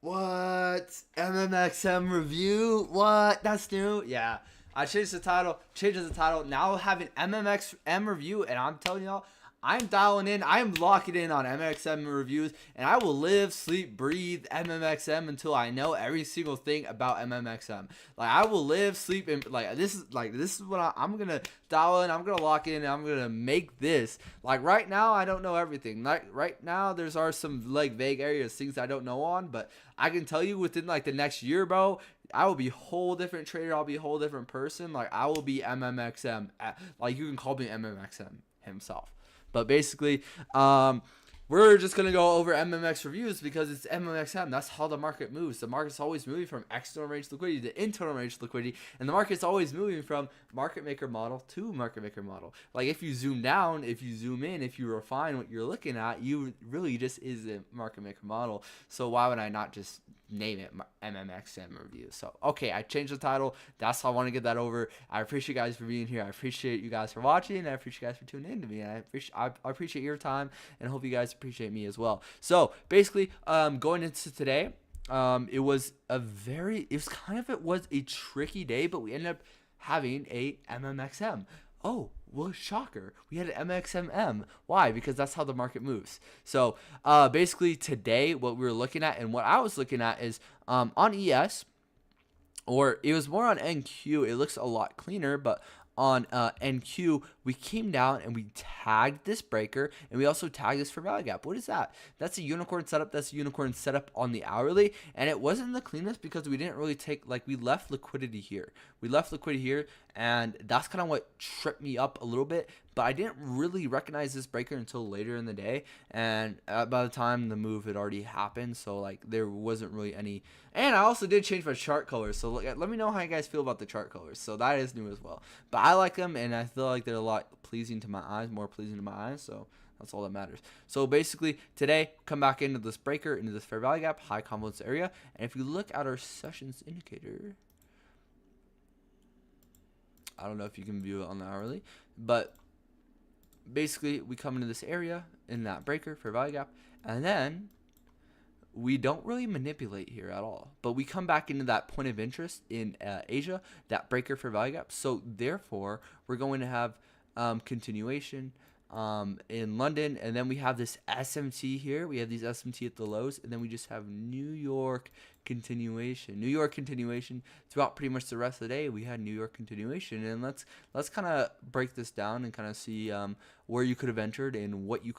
What? MMXM review? What? That's new? Yeah. I changed the title. Changes the title. Now I have an MMXM review, and I'm telling y'all, I'm dialing in. I am locking in on MMXM reviews, and I will live, sleep, breathe MMXM until I know every single thing about MMXM. Like I will live, sleep, and this is what I'm gonna dial in. I'm gonna lock in. And I'm gonna make this. Like right now, I don't know everything. Like right now, there's are some like vague areas, things I don't know on, but I can tell you within like the next year, bro, I will be a whole different trader. I'll be a whole different person. Like I will be MMXM. Like you can call me MMXM himself. But basically, we're just going to go over MMX reviews because it's MMXM. That's how the market moves. The market's always moving from external range liquidity to internal range liquidity. And the market's always moving from market maker model to market maker model. Like if you zoom down, if you zoom in, if you refine what you're looking at, you really just is a market maker model. So why would I not just name it MMXM review? So okay, I changed the title. That's how I want to get that over. I appreciate you guys for being here. I appreciate you guys for watching, and I appreciate you guys for tuning in to me. And I appreciate your time, and hope you guys appreciate me as well. So basically, going into today, it was it was a tricky day, but we ended up having a MMXM. Oh, well, shocker. We had an MXMM. Why? Because that's how the market moves. So basically today, what we were looking at and what I was looking at is on ES, or it was more on NQ. It looks a lot cleaner, but on NQ, we came down and we tagged this breaker, and we also tagged this for value gap. What is that? That's a unicorn setup. That's a unicorn setup on the hourly, and it wasn't the cleanest because we didn't really take, like, we left liquidity here. We left liquidity here, and that's kind of what tripped me up a little bit, but I didn't really recognize this breaker until later in the day, and by the time the move had already happened, so like there wasn't really any. And I also did change my chart colors, so let me know how you guys feel about the chart colors. So that is new as well, but I like them, and I feel like they're a lot pleasing to my eyes, more pleasing to my eyes, so that's all that matters. So basically today, come back into this breaker, into this fair value gap, high confluence area, and if you look at our sessions indicator, I don't know if you can view it on the hourly, but basically we come into this area in that breaker for value gap, and then we don't really manipulate here at all, but we come back into that point of interest in Asia, that breaker for value gap. So therefore we're going to have continuation in London, and then we have this SMT here. We have these SMT at the lows, and then we just have New York continuation. New York continuation throughout pretty much the rest of the day. We had New York continuation, and let's kind of break this down and kind of see where you could have entered and what you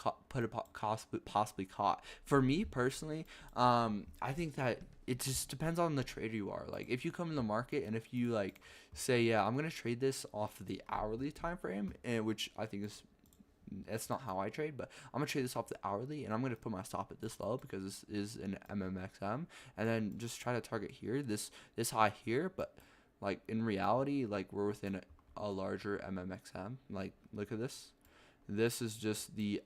possibly caught. For me personally, I think that it just depends on the trader you are. Like if you come in the market and if you like say, yeah, I'm gonna trade this off of the hourly time frame, and which I think is, that's not how I trade, but I'm gonna trade this off the hourly, and I'm gonna put my stop at this level because this is an MMXM, and then just try to target here, this high here. But like in reality, like we're within a larger MMXM. Like look at this. This is just the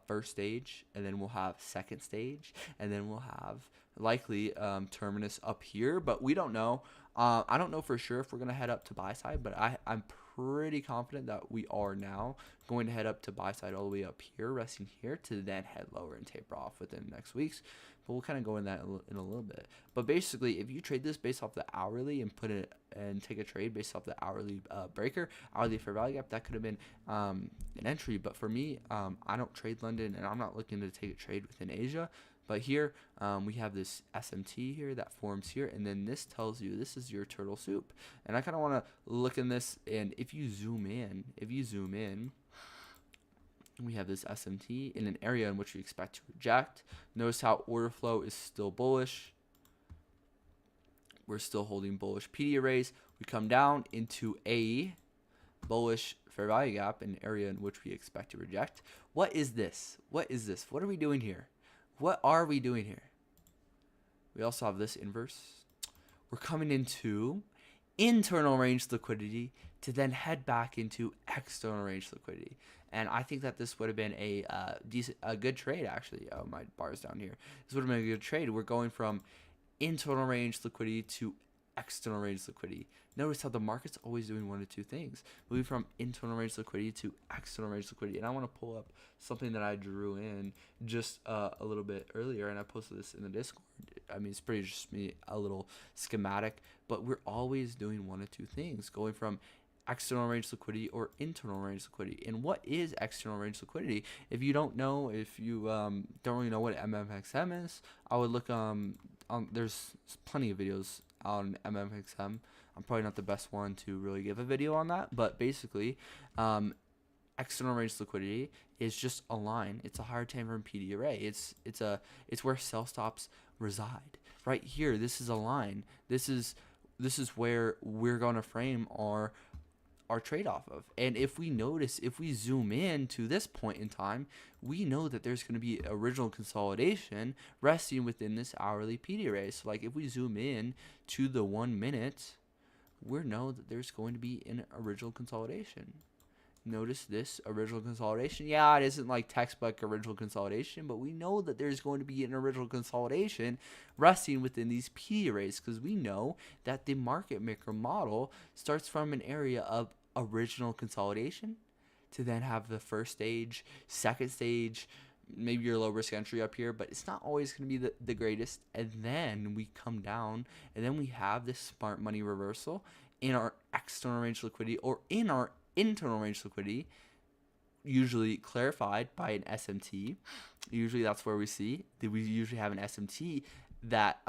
first stage, and then we'll have second stage, and then we'll have likely terminus up here, but we don't know. I don't know for sure if we're gonna head up to buy side, but I'm pretty confident that we are now going to head up to buy side all the way up here, resting here, to then head lower and taper off within the next weeks. But we'll kind of go in that in a little bit. But basically, if you trade this based off the hourly and put it and take a trade based off the hourly breaker, hourly fair value gap, that could have been an entry. But for me, I don't trade London, and I'm not looking to take a trade within Asia. But here we have this SMT here that forms here, and then this tells you this is your turtle soup. And I kind of want to look in this, and if you zoom in, we have this SMT in an area in which we expect to reject. Notice how order flow is still bullish. We're still holding bullish PD arrays. We come down into a bullish fair value gap, an area in which we expect to reject. What is this? What is this? What are we doing here? What are we doing here? We also have this inverse. We're coming into internal range liquidity to then head back into external range liquidity. And I think that this would have been a good trade, actually. Oh, my bar's down here. This would have been a good trade. We're going from internal range liquidity to external range liquidity. Notice how the market's always doing one of two things, moving from internal range liquidity to external range liquidity. And I want to pull up something that I drew in just a little bit earlier, and I posted this in the Discord. I mean, it's pretty just me a little schematic, but we're always doing one of two things, going from external range liquidity or internal range liquidity. And what is external range liquidity? If you don't know, if you don't really know what MMXM is, I would look there's plenty of videos on MMXM. I'm probably not the best one to really give a video on that, but basically, external range liquidity is just a line. It's a higher time frame PD array. It's where sell stops reside. Right here, this is a line. This is where we're gonna frame our trade off of. And if we notice, if we zoom in to this point in time, we know that there's going to be original consolidation resting within this hourly PD array. So like if we zoom in to the 1 minute, we know that there's going to be an original consolidation. Notice this original consolidation. Yeah, it isn't like textbook original consolidation, but we know that there's going to be an original consolidation resting within these PD arrays, because we know that the market maker model starts from an area of original consolidation to then have the first stage, second stage, maybe your low risk entry up here, but it's not always going to be the greatest. And then we come down, and then we have this smart money reversal in our external range liquidity or in our internal range liquidity, usually clarified by an SMT. Usually that's where we see that we usually have an SMT that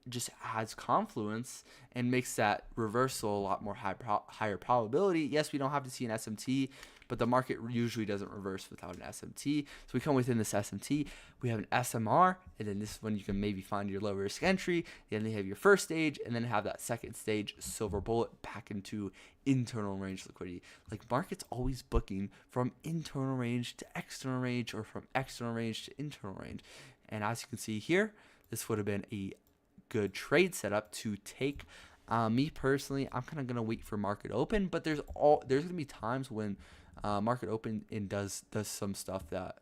just adds confluence and makes that reversal a lot more higher probability. Yes, we don't have to see an SMT, but the market usually doesn't reverse without an SMT. So we come within this SMT, we have an SMR, and then this is when you can maybe find your low risk entry. Then they have your first stage, and then have that second stage silver bullet back into internal range liquidity. Like market's always booking from internal range to external range, or from external range to internal range. And as you can see here, this would have been a good trade setup to take. Me personally, I'm kind of gonna wait for market open, but there's gonna be times when market open and does some stuff that,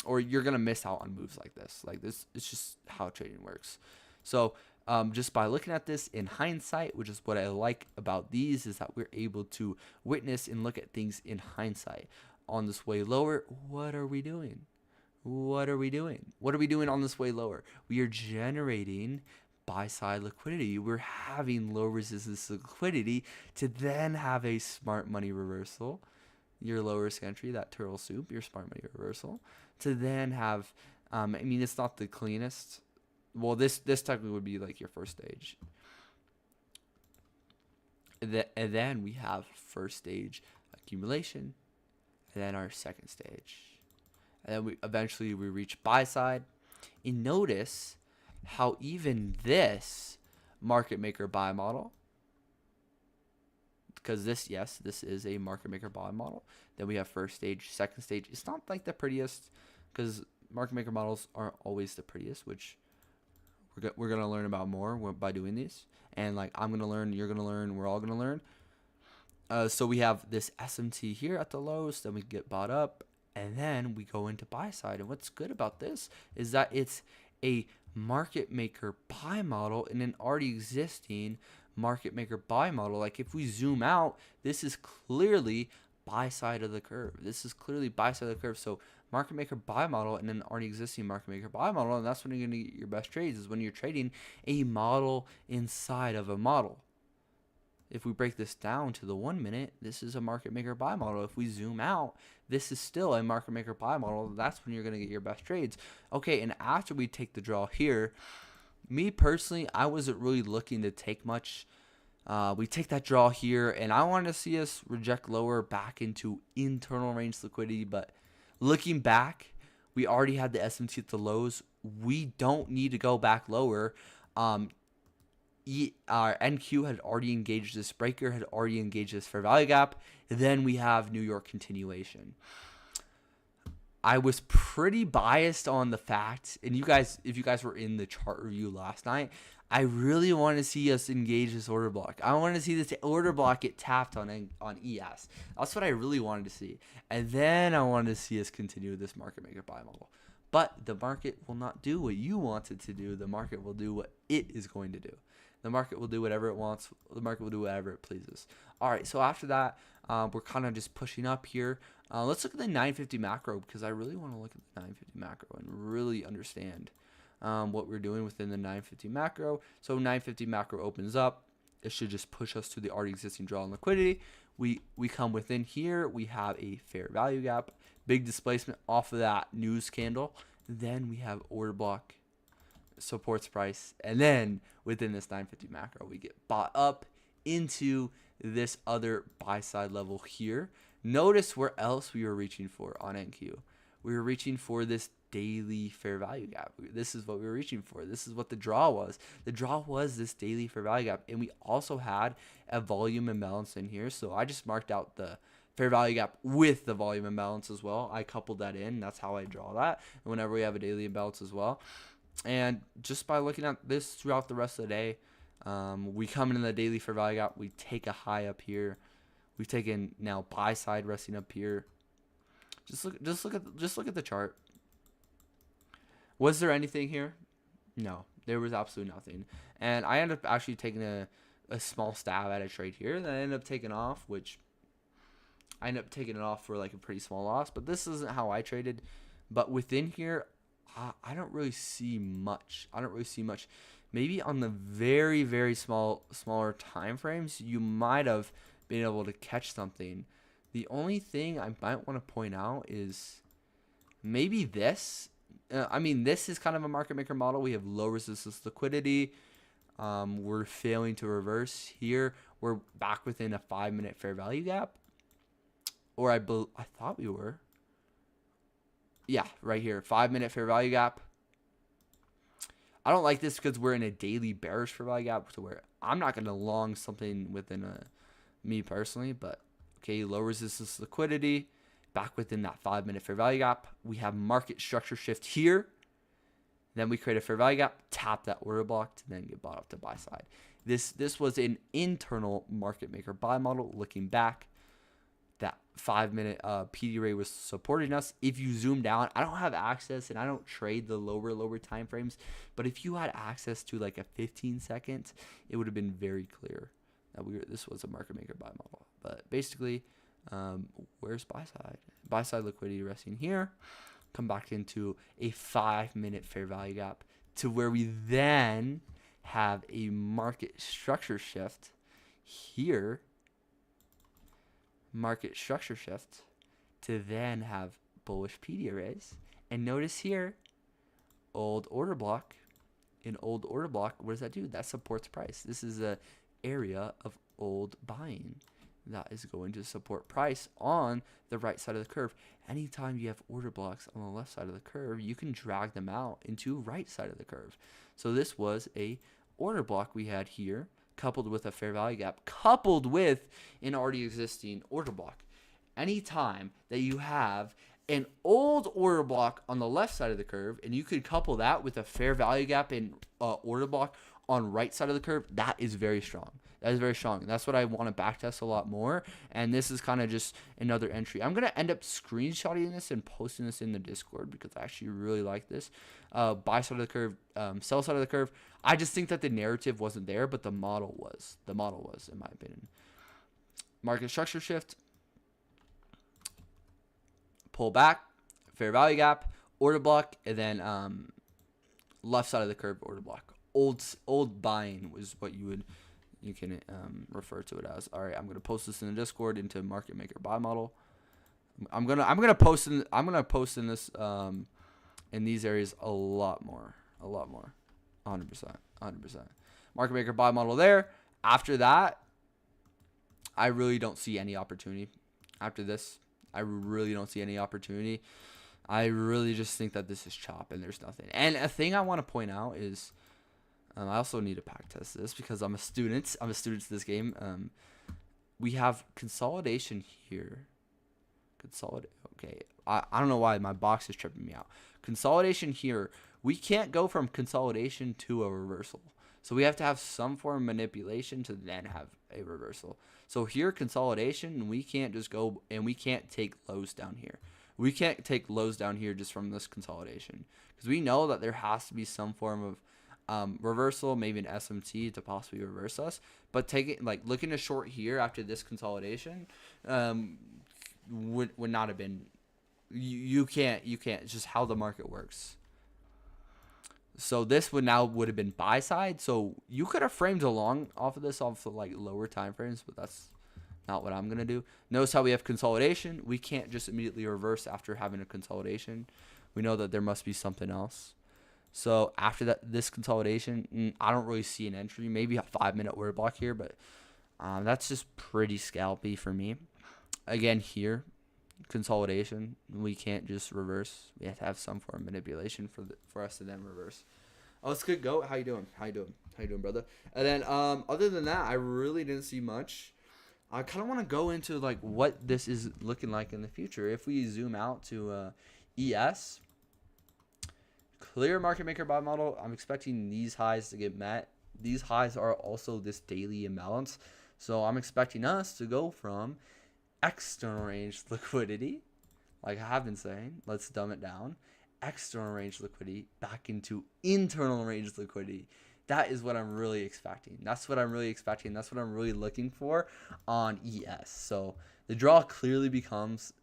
or you're gonna miss out on moves like this. Like this, it's just how trading works. So just by looking at this in hindsight, which is what I like about these, is that we're able to witness and look at things in hindsight. On this way lower, what are we doing? What are we doing? What are we doing on this way lower? We are generating buy side liquidity. We're having low resistance liquidity to then have a smart money reversal, your low risk entry, that turtle soup, your smart money reversal, to then have, I mean, it's not the cleanest. Well, this technically would be like your first stage. And then we have first stage accumulation, and then our second stage. And then we eventually reach buy side. And notice how even this market maker buy model, because this is a market maker buy model. Then we have first stage, second stage. It's not like the prettiest, because market maker models aren't always the prettiest, which we're gonna learn about more by doing these. And like I'm gonna learn, you're gonna learn, we're all gonna learn. So we have this SMT here at the lows, then we get bought up, and then we go into buy side. And what's good about this is that it's a market maker buy model in an already existing market maker buy model. Like if we zoom out, this is clearly buy side of the curve. This is clearly buy side of the curve. So market maker buy model and an already existing market maker buy model, and that's when you're going to get your best trades, is when you're trading a model inside of a model. If we break this down to the 1 minute, this is a market maker buy model. If we zoom out, this is still a market maker buy model. That's when you're going to get your best trades. Okay, and after we take the draw here, me personally, I wasn't really looking to take much. We take that draw here, and I wanted to see us reject lower back into internal range liquidity. But looking back, we already had the SMT at the lows. We don't need to go back lower. Our NQ had already engaged this breaker, had already engaged this fair value gap. Then we have New York continuation. I was pretty biased on the fact, and you guys, if you guys were in the chart review last night, I really want to see us engage this order block. I want to see this order block get tapped on ES. That's what I really wanted to see. And then I wanted to see us continue this market maker buy model. But the market will not do what you want it to do. The market will do what it is going to do. The market will do whatever it wants. The market will do whatever it pleases. All right, so after that, we're kind of just pushing up here. Let's look at the 950 macro, because I really want to look at the 950 macro and really understand what we're doing within the 950 macro. So 950 macro opens up. It should just push us to the already existing draw and liquidity. We come within here. We have a fair value gap, big displacement off of that news candle. Then we have order block, supports price, and then within this 950 macro, we get bought up into this other buy side level here. Notice where else we were reaching for on NQ. We were reaching for this daily fair value gap. This is what we were reaching for. This is what the draw was. The draw was this daily fair value gap. And we also had a volume imbalance in here. So I just marked out the fair value gap with the volume imbalance as well. I coupled that in. That's how I draw that. And whenever we have a daily imbalance as well. And just by looking at this throughout the rest of the day, we come in the daily fair value gap. We take a high up here. We've taken now buy side resting up here. Just look at the chart. Was there anything here? No, there was absolutely nothing. And I ended up actually taking a small stab at a trade here, and then I ended up taking off, which I ended up taking it off for like a pretty small loss. But this isn't how I traded. But within here, I don't really see much. Maybe on the very, very smaller time frames, you might have been able to catch something. The only thing I might want to point out is maybe this. This is kind of a market maker model. We have low resistance liquidity. We're failing to reverse here. We're back within a 5-minute fair value gap. Or I thought we were. Yeah, right here. 5-minute fair value gap. I don't like this because we're in a daily bearish fair value gap to where I'm not going to long something within me personally. But, okay, low resistance liquidity. Back within that 5-minute fair value gap. We have market structure shift here. Then we create a fair value gap, tap that order block to then get bought up to buy side. This was an internal market maker buy model. Looking back, that 5-minute PD ray was supporting us. If you zoom down, I don't have access and I don't trade the lower time frames. But if you had access to like a 15-second, it would have been very clear that this was a market maker buy model. But basically, where's buy side? Buy side liquidity resting here. Come back into a 5-minute fair value gap to where we then have a market structure shift here. Market structure shift to then have bullish PD arrays. And notice here, old order block. In old order block, what does that do? That supports price. This is a area of old buying that is going to support price on the right side of the curve. Anytime you have order blocks on the left side of the curve, you can drag them out into right side of the curve. So this was a order block we had here, coupled with a fair value gap, coupled with an already existing order block. Anytime that you have an old order block on the left side of the curve, and you could couple that with a fair value gap and order block on right side of the curve, that is very strong. That is very strong. That's what I want to backtest a lot more. And this is kind of just another entry. I'm going to end up screenshotting this and posting this in the Discord because I actually really like this. Buy side of the curve, sell side of the curve. I just think that the narrative wasn't there, but the model was. The model was, in my opinion. Market structure shift. Pull back. Fair value gap. Order block. And then left side of the curve order block. Old buying was what you can refer to it as. All right, I'm gonna post this in the Discord into market maker buy model. I'm gonna post in this in these areas a lot more, 100%. Market maker buy model there. After that, I really don't see any opportunity. After this, I really don't see any opportunity. I really just think that this is chop and there's nothing. And a thing I want to point out is. I also need to pack test this because I'm a student. I'm a student to this game. We have consolidation here. Okay. I don't know why my box is tripping me out. Consolidation here. We can't go from consolidation to a reversal. So we have to have some form of manipulation to then have a reversal. So here, consolidation, we can't just go and we can't take lows down here. We can't take lows down here just from this consolidation because we know that there has to be some form of reversal, maybe an SMT to possibly reverse us, but looking to short here after this consolidation would not have been. You can't. It's just how the market works. So this would have been buy side. So you could have framed along off of this off of like lower time frames, but that's not what I'm going to do. Notice how we have consolidation. We can't just immediately reverse after having a consolidation. We know that there must be something else. So after this consolidation, I don't really see an entry. Maybe a 5-minute order block here, but that's just pretty scalpy for me. Again, here, consolidation. We can't just reverse. We have to have some form of manipulation for us to then reverse. Oh, it's good. Go. How you doing? How you doing, brother? And then other than that, I really didn't see much. I kind of want to go into like what this is looking like in the future. If we zoom out to ES. Clear market maker buy model. I'm expecting these highs to get met. These highs are also this daily imbalance. So I'm expecting us to go from external range liquidity, like I have been saying, let's dumb it down, external range liquidity back into internal range liquidity. That is what I'm really expecting. That's what I'm really expecting. That's what I'm really looking for on ES. So the draw clearly becomes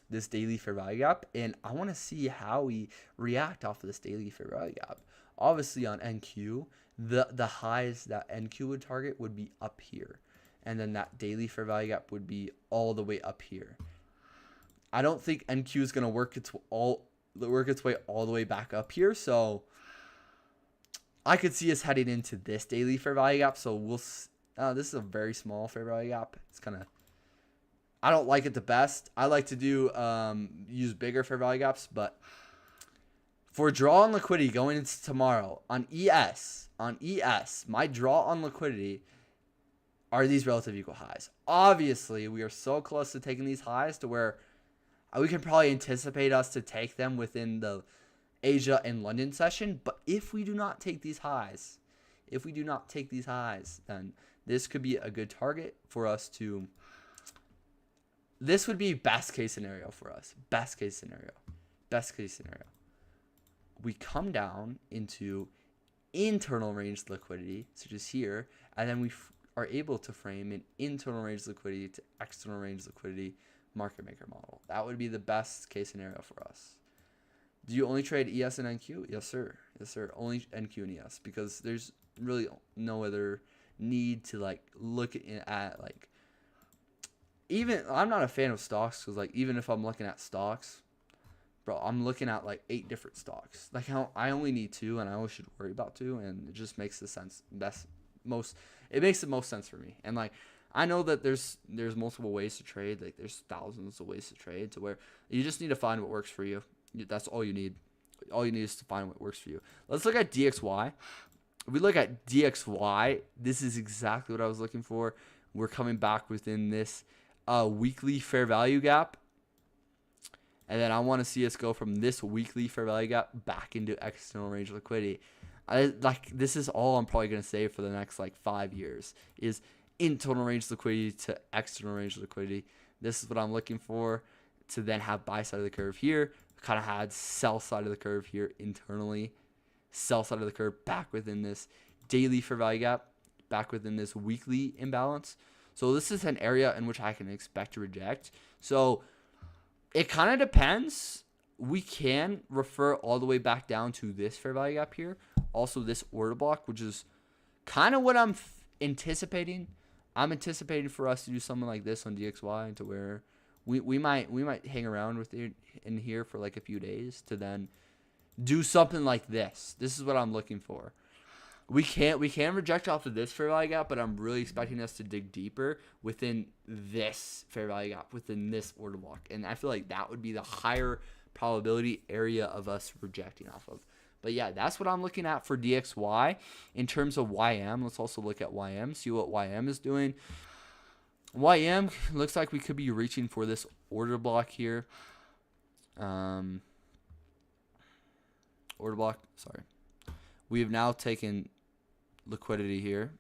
this daily fair value gap, and I want to see how we react off of this daily fair value gap. Obviously on NQ, the highs that NQ would target would be up here, and then that daily fair value gap would be all the way up here. I don't think NQ is going to work its way all the way back up here, so I could see us heading into this daily fair value gap. So this is a very small fair value gap. It's kind of, I don't like it the best. I like to do use bigger fair value gaps, but for draw on liquidity going into tomorrow on ES, my draw on liquidity are these relative equal highs. Obviously, we are so close to taking these highs to where we can probably anticipate us to take them within the Asia and London session. But if we do not take these highs, then this could be a good target for us to. This would be best case scenario for us. Best case scenario. We come down into internal range liquidity, such as here, and then we are able to frame an internal range liquidity to external range liquidity market maker model. That would be the best case scenario for us. Do you only trade ES and NQ? Yes, sir. Only NQ and ES, because there's really no other need to like look at like. Even I'm not a fan of stocks, because like even if I'm looking at stocks, bro, I'm looking at like 8 different stocks. Like I only need 2, and I only should worry about 2, and it just makes it makes the most sense for me. And like I know that there's multiple ways to trade. Like there's thousands of ways to trade, to where you just need to find what works for you. That's all you need. All you need is to find what works for you. Let's look at DXY. If we look at DXY, this is exactly what I was looking for. We're coming back within this weekly fair value gap, and then I want to see us go from this weekly fair value gap back into external range liquidity. This is all I'm probably gonna say for the next like 5 years is internal range liquidity to external range liquidity. This is what I'm looking for to then have buy side of the curve here. Kind of had sell side of the curve here internally, sell side of the curve back within this daily fair value gap, back within this weekly imbalance. So this is an area in which I can expect to reject. So it kind of depends. We can refer all the way back down to this fair value gap here. Also this order block, which is kind of what I'm anticipating. I'm anticipating for us to do something like this on DXY, to where we might hang around with it in here for like a few days to then do something like this. This is what I'm looking for. We can reject off of this fair value gap, but I'm really expecting us to dig deeper within this fair value gap, within this order block. And I feel like that would be the higher probability area of us rejecting off of. But yeah, that's what I'm looking at for DXY. In terms of YM, let's also look at YM, see what YM is doing. YM looks like we could be reaching for this order block here. Order block, sorry. We have now taken liquidity here.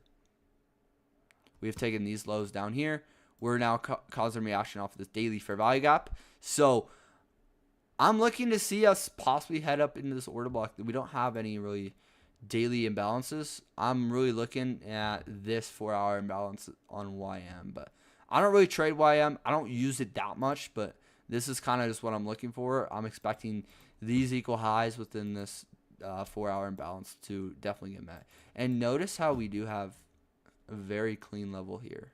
We have taken these lows down here. We're now causing reaction off of this daily fair value gap. So I'm looking to see us possibly head up into this order block. We don't have any really daily imbalances. I'm really looking at this 4-hour imbalance on YM, but I don't really trade YM. I don't use it that much, but this is kind of just what I'm looking for. I'm expecting these equal highs within this 4-hour imbalance to definitely get met. And notice how we do have a very clean level here.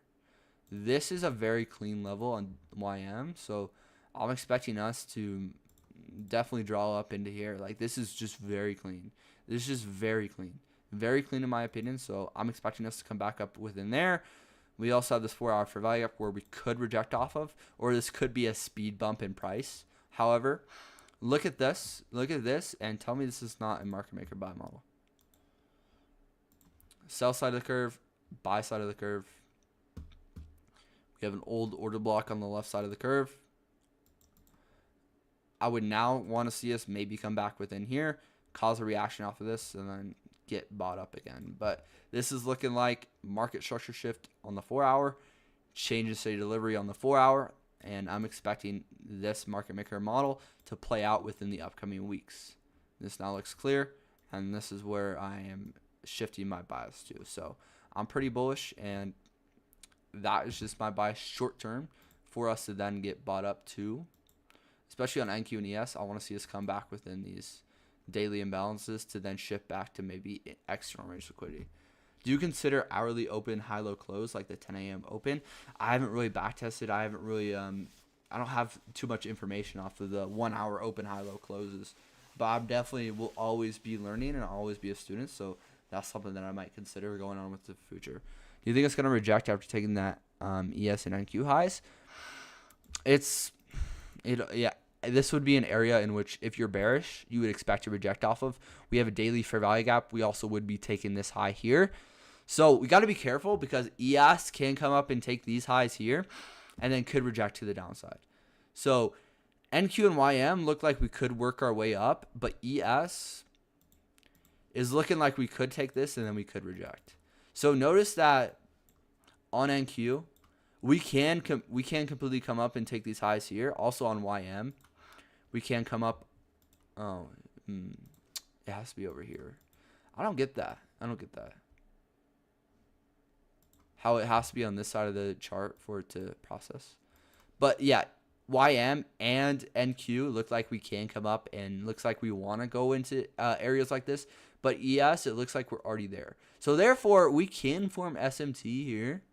This is a very clean level on YM, so I'm expecting us to definitely draw up into here. Like, this is just very clean. This is just very clean. Very clean in my opinion, so I'm expecting us to come back up within there. We also have this 4-hour fair value gap where we could reject off of, or this could be a speed bump in price. However, look at this, and tell me this is not a market maker buy model. Sell side of the curve, buy side of the curve. We have an old order block on the left side of the curve. I would now want to see us maybe come back within here, cause a reaction off of this, and then get bought up again. But this is looking like market structure shift on the 4-hour, change in steady delivery on the 4-hour, and I'm expecting this market maker model to play out within the upcoming weeks. This now looks clear, and this is where I am shifting my bias to. So I'm pretty bullish, and that is just my bias short term for us to then get bought up to, especially on NQ and ES. I want to see us come back within these daily imbalances to then shift back to maybe external range liquidity. Do you consider hourly open high-low close like the 10 a.m. open? I haven't really backtested. I haven't really I don't have too much information off of the 1-hour open high-low closes, but I definitely will always be learning and always be a student, so that's something that I might consider going on with the future. Do you think it's going to reject after taking that ES and NQ highs? Yeah. This would be an area in which, if you're bearish, you would expect to reject off of. We have a daily fair value gap. We also would be taking this high here. So we got to be careful because ES can come up and take these highs here and then could reject to the downside. So NQ and YM look like we could work our way up, but ES is looking like we could take this and then we could reject. So notice that on NQ, we can completely come up and take these highs here. Also on YM, we can come up. It has to be over here. I don't get that. How it has to be on this side of the chart for it to process. But yeah, YM and NQ look like we can come up and looks like we want to go into areas like this. But ES, it looks like we're already there. So therefore, we can form SMT here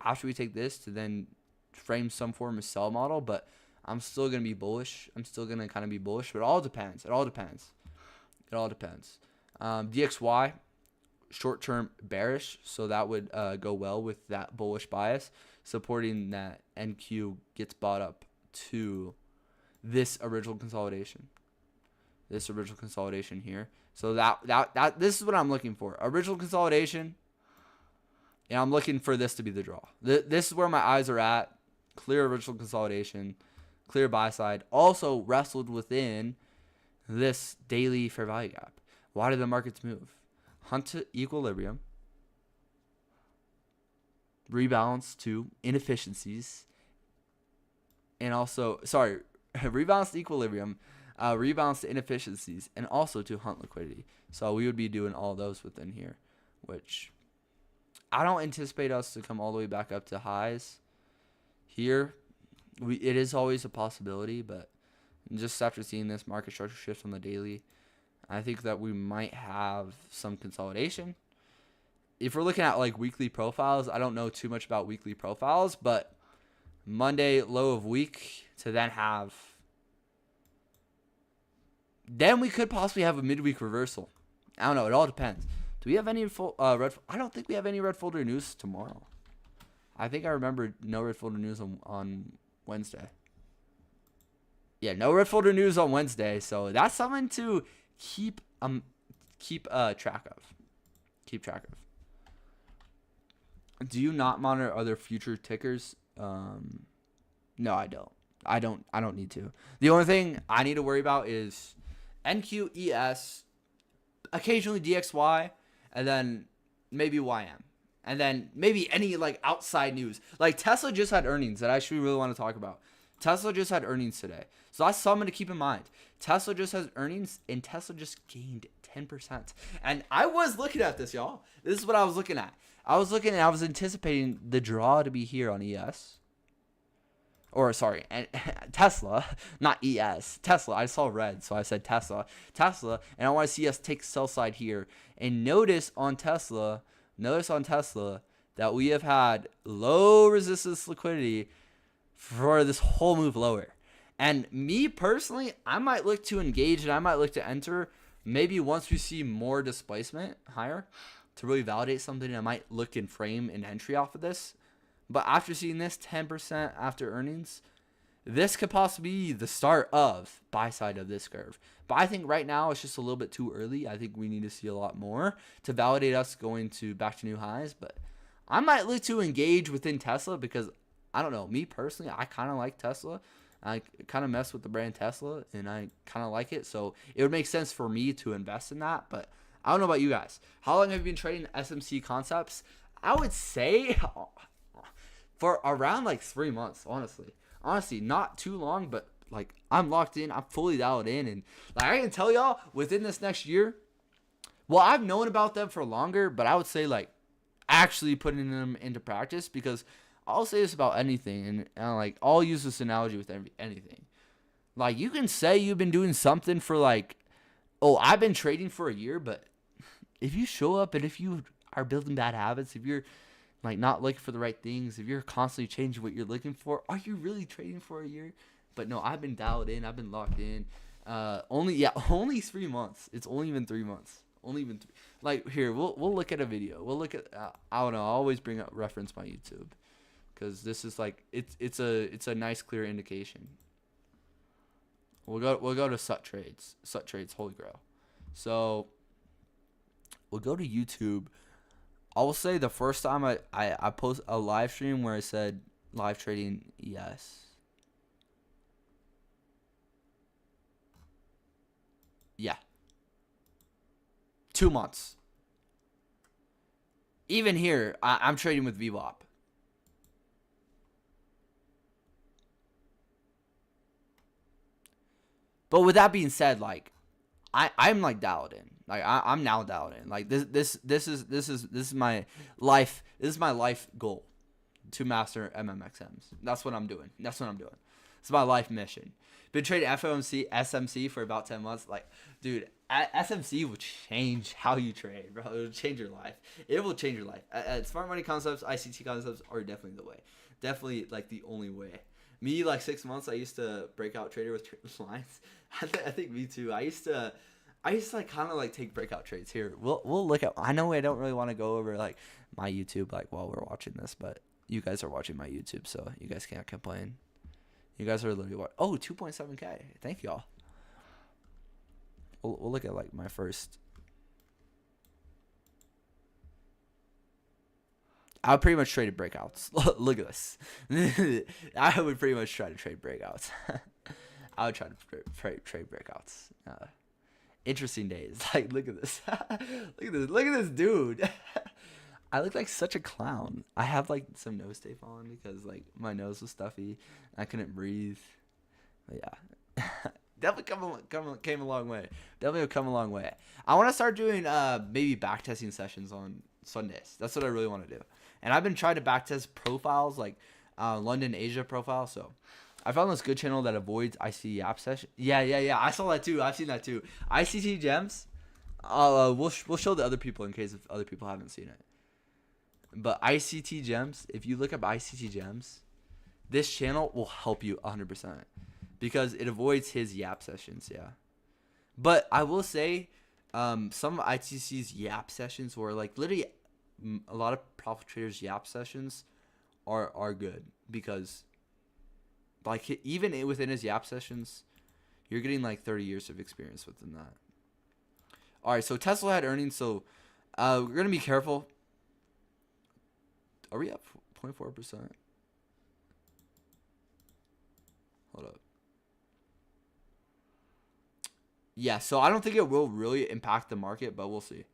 after we take this to then frame some form of sell model. But I'm still going to be bullish. I'm still going to kind of be bullish. But it all depends. DXY, short-term bearish. So that would go well with that bullish bias, supporting that NQ gets bought up to this original consolidation. Here. So that this is what I'm looking for. Original consolidation. And I'm looking for this to be the draw. This is where my eyes are at. Clear original consolidation. Clear buy side. Also wrestled within this daily fair value gap. Why did the markets move? Hunt to equilibrium. Rebalance to inefficiencies. And also, rebalance to equilibrium. Rebalance to inefficiencies. And also to hunt liquidity. So we would be doing all those within here. Which I don't anticipate us to come all the way back up to highs here. It is always a possibility, but just after seeing this market structure shift on the daily, I think that we might have some consolidation. If we're looking at like weekly profiles, I don't know too much about weekly profiles, but Monday low of week to then we could possibly have a midweek reversal. I don't know. It all depends. Do we have any red? I don't think we have any red folder news tomorrow. I think I remember no red folder news on Wednesday. Yeah, no red folder news on Wednesday. So that's something to keep track of. Do you not monitor other future tickers? No, I don't. I don't need to. The only thing I need to worry about is NQES, occasionally DXY. And then maybe YM. And then maybe any like outside news. Like Tesla just had earnings that I actually really want to talk about. Tesla just had earnings today. So that's something to keep in mind. Tesla just has earnings and Tesla just gained 10%. And I was looking at this, y'all. This is what I was looking at. I was anticipating the draw to be here on ES. or sorry, and Tesla, not ES, Tesla. I saw red, so I said Tesla, and I want to see us take sell side here. And notice on Tesla that we have had low resistance liquidity for this whole move lower. And me personally, I might look to engage and I might look to enter maybe once we see more displacement higher to really validate something. I might look and frame an entry off of this. But after seeing this 10% after earnings, this could possibly be the start of buy side of this curve. But I think right now it's just a little bit too early. I think we need to see a lot more to validate us going to back to new highs. But I might look to engage within Tesla because I don't know. Me personally, I kind of like Tesla. I kind of mess with the brand Tesla and I kind of like it. So it would make sense for me to invest in that. But I don't know about you guys. How long have you been trading SMC concepts? I would say for around like 3 months, honestly, not too long, but like I'm locked in, I'm fully dialed in, and like I can tell y'all within this next year, well, I've known about them for longer, but I would say like actually putting them into practice, because I'll say this about anything, and like I'll use this analogy with anything. Like you can say you've been doing something for like, oh, I've been trading for a year, but if you show up and if you are building bad habits, if you're like not looking for the right things, if you're constantly changing what you're looking for, are you really trading for a year? But no, I've been dialed in. I've been locked in. Only 3 months. It's only been 3 months. Only been like here. We'll look at a video. We'll look at. I don't know. I always bring up reference my YouTube, because this is like it's a nice clear indication. We'll go to Sut Trades. Sut Trades Holy Grail. So we'll go to YouTube. I will say the first time I post a live stream where I said live trading ES. Yeah. 2 months. Even here, I'm trading with VWAP. But with that being said, like I'm like dialed in. Like I'm now dialed in. Like this is my life. This is my life goal, to master MMXMs. That's what I'm doing. It's my life mission. Been trading FOMC, SMC for about 10 months. Like, dude, SMC will change how you trade, bro. It will change your life. It will change your life. Smart money concepts, ICT concepts are definitely the way. Definitely like the only way. Me, like 6 months, I used to breakout trader with lines. I think me too. I used to like kind of like take breakout trades here. We'll look at. I know I don't really want to go over like my YouTube like while we're watching this, but you guys are watching my YouTube, so you guys can't complain. You guys are literally watching. Oh, 2.7K. Thank y'all. We'll look at like my first. I would pretty much trade breakouts. Look at this. I would pretty much try to trade breakouts. I would try to trade breakouts. Interesting days. Like, look at this. Look at this dude. I look like such a clown. I have like some nose tape on because like my nose was stuffy. I couldn't breathe. But yeah. Definitely came a long way. Definitely come a long way. I want to start doing maybe backtesting sessions on Sundays. That's what I really want to do. And I've been trying to backtest profiles like London Asia profile. So I found this good channel that avoids IC app session. Yeah. I saw that too. I've seen that too. ICT gems. We'll show the other people in case if other people haven't seen it. But ICT gems, if you look up ICT gems, this channel will help you 100% because it avoids his yap sessions. Yeah. But I will say, some of ITC's yap sessions were like literally a lot of profit traders yap sessions are good because like even within his yap sessions, you're getting like 30 years of experience within that. All right, so Tesla had earnings, so we're gonna be careful. Are we up 0.4%? Hold up. Yeah, so I don't think it will really impact the market, but we'll see.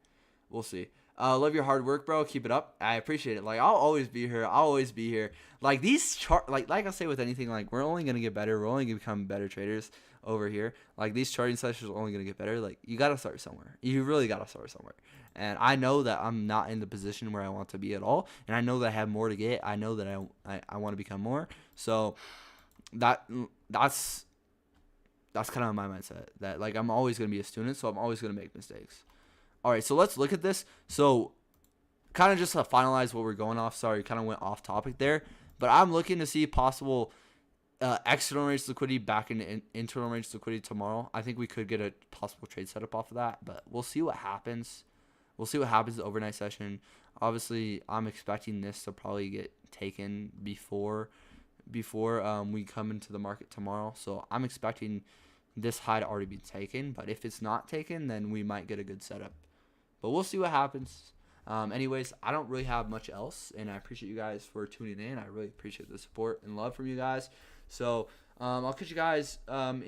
Love your hard work, bro. Keep it up. I appreciate it. Like I'll always be here. Like these chart, like I say with anything, like we're only gonna get better. We're only gonna become better traders over here. Like these charting sessions are only gonna get better. Like you gotta start somewhere. You really gotta start somewhere. And I know that I'm not in the position where I want to be at all. And I know that I have more to get. I know that I want to become more. So that's kind of my mindset, that like I'm always gonna be a student, so I'm always gonna make mistakes. All right, so let's look at this. So kind of just to finalize what we're going off. Sorry, kind of went off topic there, but I'm looking to see possible external range liquidity back in internal range liquidity tomorrow. I think we could get a possible trade setup off of that, but we'll see what happens. We'll see what happens in the overnight session. Obviously, I'm expecting this to probably get taken before we come into the market tomorrow. So I'm expecting this high to already be taken, but if it's not taken, then we might get a good setup. But we'll see what happens. Anyways, I don't really have much else, and I appreciate you guys for tuning in. I really appreciate the support and love from you guys. So I'll catch you guys in